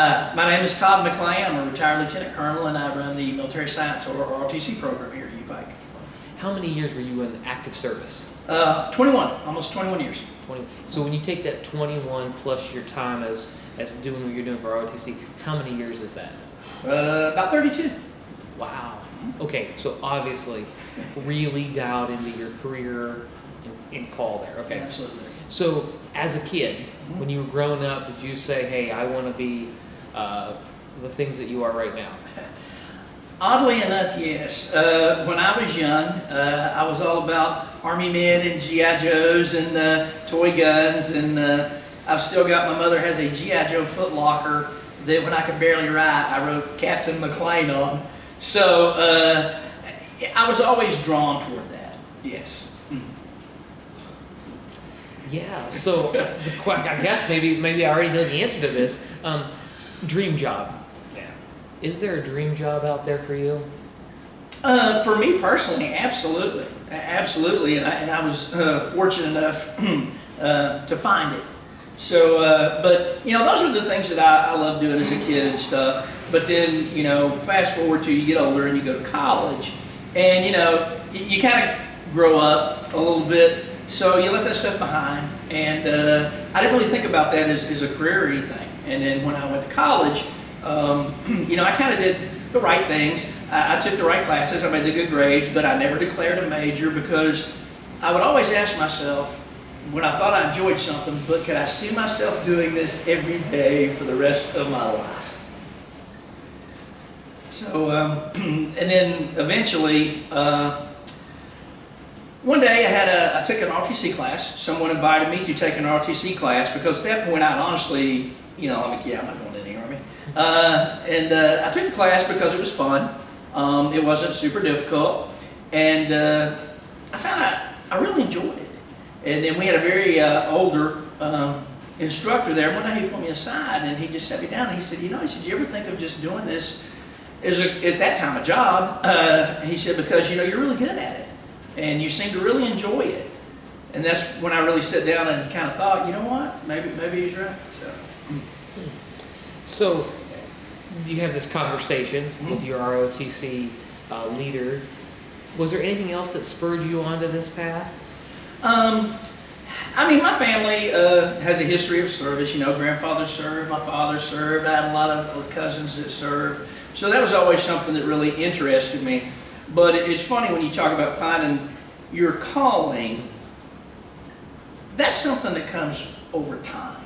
My name is Todd McLean. I'm a retired lieutenant colonel, and I run the military science or ROTC program here at UPike. How many years were you in active service? 21, almost 21 years. 20. So when you take that 21 plus your time as doing what you're doing for ROTC, how many years is that? About 32. Wow. Okay, so obviously really dialed into your career in call there. Okay. Absolutely. So as a kid, when you were growing up, did you say, hey, I want to be the things that you are right now? Oddly enough, yes. When I was young, I was all about Army men and G.I. Joes and toy guns, and I've still got, my mother has a G.I. Joe foot locker that when I could barely write, I wrote Captain McLean on. So I was always drawn toward that, yes. Yeah, so I guess maybe I already know the answer to this. Dream job. Yeah. Is there a dream job out there for you? For me personally, absolutely, absolutely, and I was fortunate enough to find it. So, but you know, those are the things that I love doing as a kid and stuff. But then, you know, fast forward to you get older and you go to college, and you know, you kind of grow up a little bit. So you let that stuff behind, and I didn't really think about that as a career or anything. And then when I went to college, you know, I kind of did the right things. I took the right classes, I made the good grades, but I never declared a major because I would always ask myself, when I thought I enjoyed something, but could I see myself doing this every day for the rest of my life? So, and then eventually, one day I took an ROTC class. Someone invited me to take an ROTC class because at that point I'd honestly, you know, I'm like, yeah, I'm not going to the Army. And I took the class because it was fun. It wasn't super difficult. And I found I really enjoyed it. And then we had a very older instructor there. One day he pulled me aside and he just sat me down and he said, you know, he said, you ever think of just doing this as at that time a job? He said, because, you know, you're really good at it. And you seem to really enjoy it. And that's when I really sat down and kind of thought, you know what, maybe he's right. So you have this conversation with your ROTC leader. Was there anything else that spurred you onto this path? I mean, my family has a history of service. You know, grandfather served, my father served. I had a lot of cousins that served. So that was always something that really interested me. But it's funny when you talk about finding your calling, that's something that comes over time.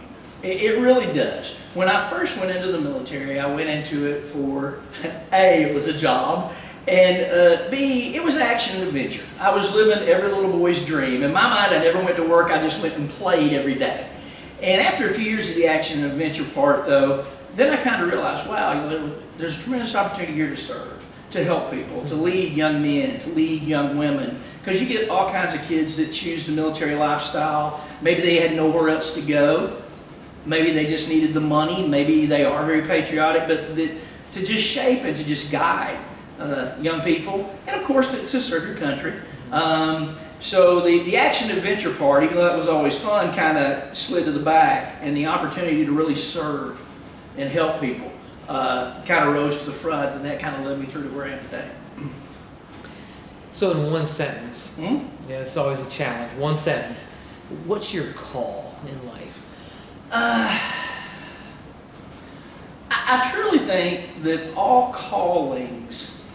It really does. When I first went into the military, I went into it for, A, it was a job, and B, it was action and adventure. I was living every little boy's dream. In my mind, I never went to work, I just went and played every day. And after a few years of the action and adventure part, though, then I kind of realized, wow, you know, there's a tremendous opportunity here to serve, to help people, to lead young men, to lead young women. Because you get all kinds of kids that choose the military lifestyle. Maybe they had nowhere else to go. Maybe they just needed the money. Maybe they are very patriotic, but to just shape and to just guide young people, and of course to serve your country. So the action adventure part, even though that was always fun, kind of slid to the back, and the opportunity to really serve and help people kind of rose to the front, and that kind of led me through to where I am today. So in one sentence, yeah, it's always a challenge. One sentence, what's your call in life? I truly think that all callings,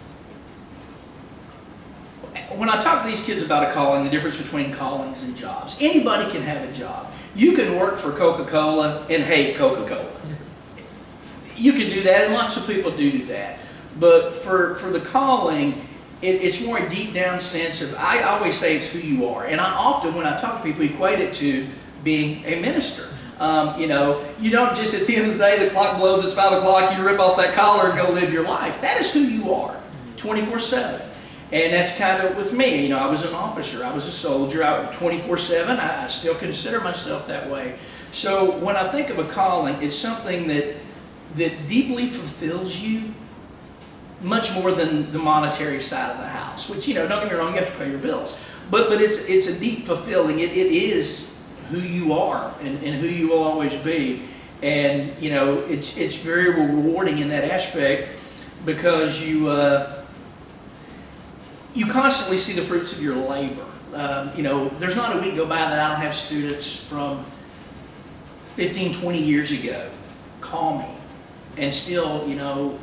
when I talk to these kids about a calling, the difference between callings and jobs, anybody can have a job. You can work for Coca-Cola and hate Coca-Cola. You can do that, and lots of people do that. But for the calling, it's more a deep down sense of, I always say it's who you are. And I often, when I talk to people, equate it to being a minister. You know, you don't just at the end of the day, the clock blows, it's 5 o'clock, you rip off that collar and go live your life. That is who you are, 24/7. And that's kind of with me. You know, I was an officer, I was a soldier, 24/7. I still consider myself that way. So when I think of a calling, it's something that deeply fulfills you much more than the monetary side of the house, which, you know, don't get me wrong, you have to pay your bills. But it's a deep fulfilling, it is who you are and who you will always be. And you know, it's very rewarding in that aspect because you constantly see the fruits of your labor. You know, there's not a week go by that I don't have students from 15, 20 years ago call me and still, you know,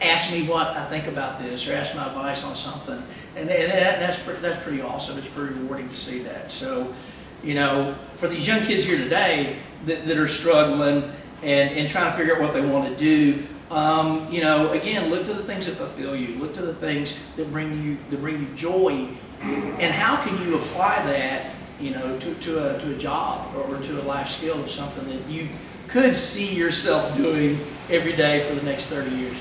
ask me what I think about this or ask my advice on something. And that's pretty awesome. It's pretty rewarding to see that. So, you know, for these young kids here today that are struggling and trying to figure out what they want to do, you know, again, look to the things that fulfill you. Look to the things that bring you joy, and how can you apply that, you know, to a job or to a life skill or something that you could see yourself doing every day for the next 30 years.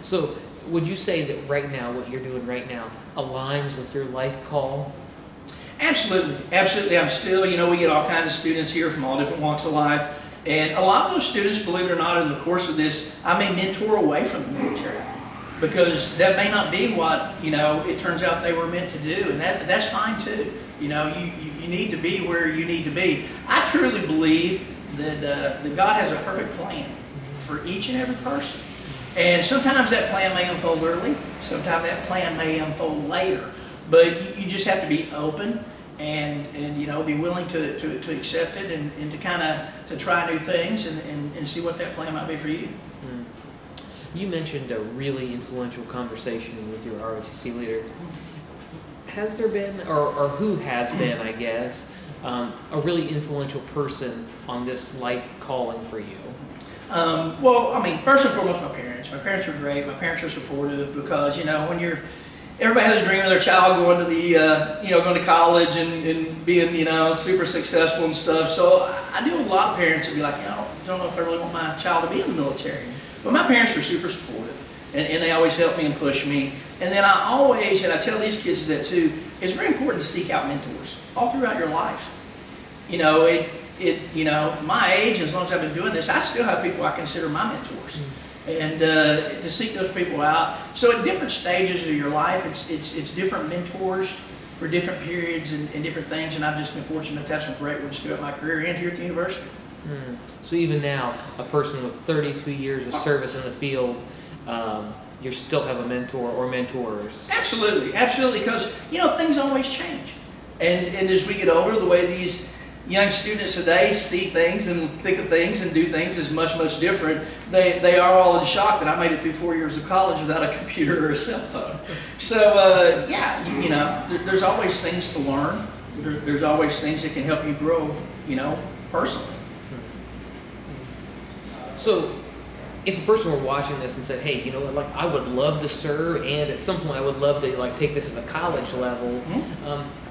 So, would you say that right now, what you're doing right now, aligns with your life call? Absolutely, absolutely. I'm still, you know, we get all kinds of students here from all different walks of life. And a lot of those students, believe it or not, in the course of this, I may mentor away from the military because that may not be what, you know, it turns out they were meant to do. And that's fine too. You know, you need to be where you need to be. I truly believe that God has a perfect plan for each and every person. And sometimes that plan may unfold early. Sometimes that plan may unfold later. But you just have to be open and you know, be willing to accept it and to kind of to try new things and see what that plan might be for you. You mentioned a really influential conversation with your ROTC leader. Has there been, or who has been, I guess, a really influential person on this life calling for you? Well, I mean, first and foremost, my parents. My parents were great. My parents are supportive because, you know, when everybody has a dream of their child going to the, you know, going to college and being, you know, super successful and stuff. So I deal with a lot of parents that be like, you know, I don't know if I really want my child to be in the military. But my parents were super supportive, and they always helped me and pushed me. And then I always, and I tell these kids that too, it's very important to seek out mentors all throughout your life. You know, you know, my age, as long as I've been doing this, I still have people I consider my mentors. And to seek those people out. So at different stages of your life, it's different mentors for different periods and different things. And I've just been fortunate to have some great ones throughout my career and here at the university. So even now, a person with 32 years of service in the field, you still have a mentor or mentors. Absolutely, absolutely, because, you know, things always change. And as we get older, the way these young students today see things and think of things and do things is much, much different. They are all in shock that I made it through 4 years of college without a computer or a cell phone. So, yeah, you know, there's always things to learn. There's always things that can help you grow, you know, personally. So, if a person were watching this and said, hey, you know what, like, I would love to serve, and at some point I would love to, like, take this at the college level,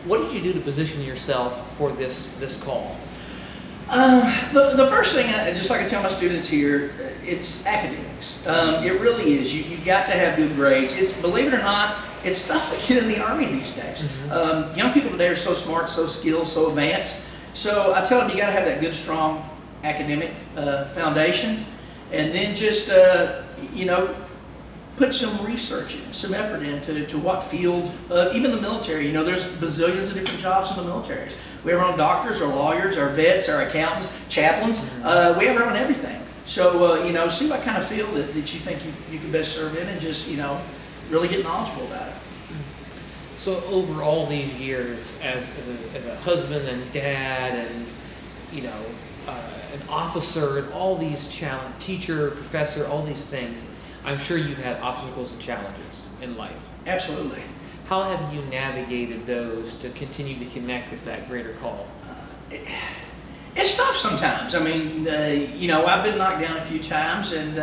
what did you do to position yourself for this call? The first thing, just like I tell my students here, it's academics. It really is. You've got to have good grades. It's, believe it or not, it's tough to get in the Army these days. Young people today are so smart, so skilled, so advanced. So I tell them you got to have that good, strong academic foundation, and then just you know, put some research in, some effort into what field, even the military. You know, there's bazillions of different jobs in the militaries. We have our own doctors, our lawyers, our vets, our accountants, chaplains. We have our own everything. So, you know, see what kind of field that you think you could best serve in, and just, you know, really get knowledgeable about it. So over all these years, as a husband and dad and, you know, an officer and all these challenges, teacher, professor, all these things, I'm sure you've had obstacles and challenges in life. Absolutely. How have you navigated those to continue to connect with that greater call? It's tough sometimes. I mean, you know, I've been knocked down a few times, and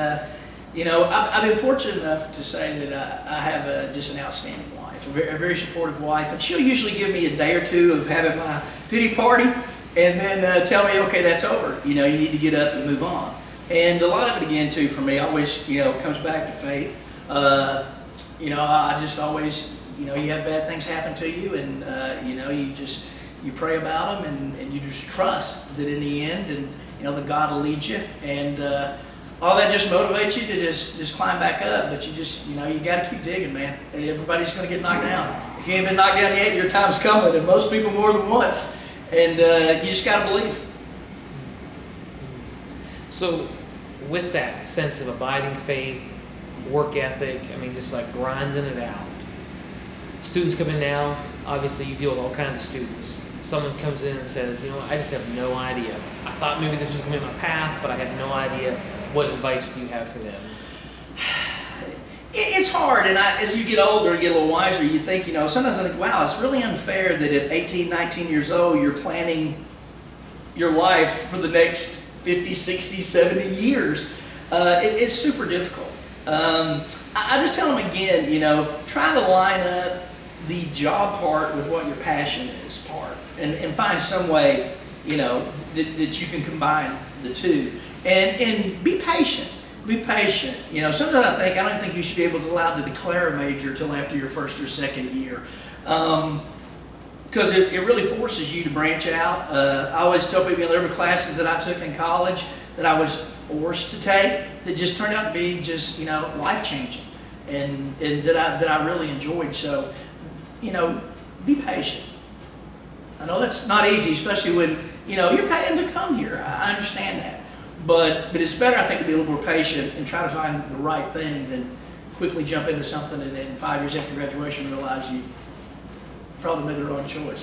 you know, I've been fortunate enough to say that I have just an outstanding wife, a very supportive wife, and she'll usually give me a day or two of having my pity party, and then tell me, okay, that's over. You know, you need to get up and move on. And a lot of it, again, too, for me, always, you know, comes back to faith. You know, I just always, you know, you have bad things happen to you, and you know, you pray about them, and you just trust that in the end, and you know, that God will lead you, and all that just motivates you to just climb back up. But you just, you know, you got to keep digging, man. Everybody's going to get knocked down. If you ain't been knocked down yet, your time's coming, and most people more than once. And you just got to believe. So with that sense of abiding faith, work ethic, I mean, just like grinding it out. Students come in now, obviously you deal with all kinds of students. Someone comes in and says, you know, I just have no idea. I thought maybe this was going to be my path, but I have no idea. What advice do you have for them? It's hard, and as you get older and get a little wiser, you think, you know, sometimes I think, wow, it's really unfair that at 18, 19 years old, you're planning your life for the next 50, 60, 70 years. It's super difficult. I just tell them again, you know, try to line up the job part with what your passion is part, and find some way, you know, that you can combine the two, and be patient. Be patient. You know, sometimes I don't think you should be able to allow to declare a major until after your first or second year, because it really forces you to branch out. I always tell people, there were classes that I took in college that I was forced to take that just turned out to be just, you know, life changing, and that I really enjoyed. So, you know, be patient. I know that's not easy, especially when, you know, you're paying to come here. I understand that. But it's better, I think, to be a little more patient and try to find the right thing than quickly jump into something and then 5 years after graduation realize you probably made the wrong choice.